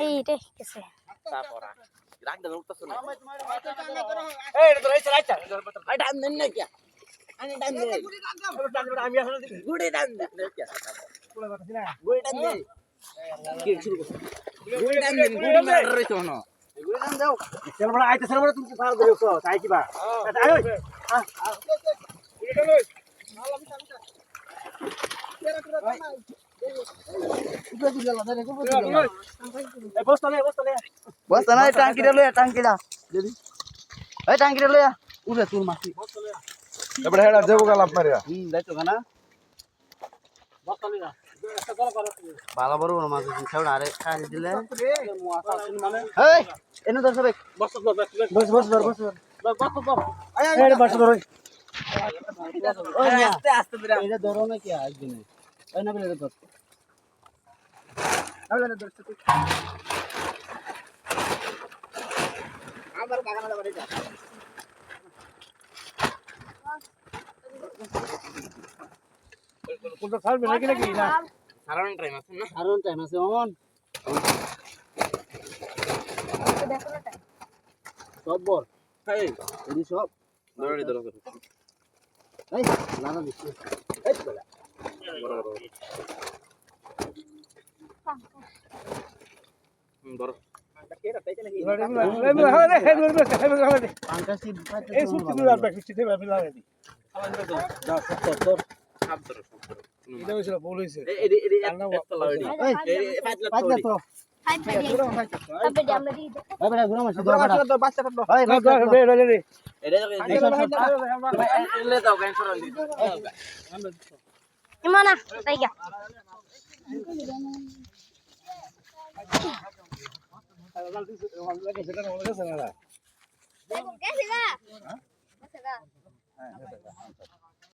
এইটা গেছে তারপরা রাখ দেন উঠতেছ না এই এটা তো রাইছে রাইছে আই ডান দেন না কি আনি ডান দে আমি আসলে গুড়ি ডান দে কি গুড়ি ডান দে কি শুরু করছ গুড়ি ডান দেন গুড়ি মার রইছো না গুড়ি ডান দাও চল বড় আইতে চল বড় তুমি ফাল দেও তো তাই কি বা আয় ওই গুড়ি ডান ওই মাল আমি সামনে তেরা করে না বস্তা নাই টাঙ্কিটা লইয়া টাঙ্কিটা যদি এই টাঙ্কিটা লইয়া উড়ে তোর মাছি এবারে হেডা দেবো গালাপ মারিয়া যাইতো না বস্তা লইয়া একটা গলা করো ভালো বড় মাছ খাওয়া আরে খাই দিলে এই এনে ধর সবে বস্তা বস এই বস্তা ধর ওই আস্তে আস্তে বিরা এটা ধরো না কি একদিন এই না বলে ধর আবার ধর তুই আবার বাগানে বাড়ি যা কোনটা ছাড়বে নাকি না সারান টাইম আছে না সারান টাইম আছে মামন দেখো না টাইম সব বল এই এডি সব ধরে এই লাগা দিছি এই বলা বড় Gimana? Tega.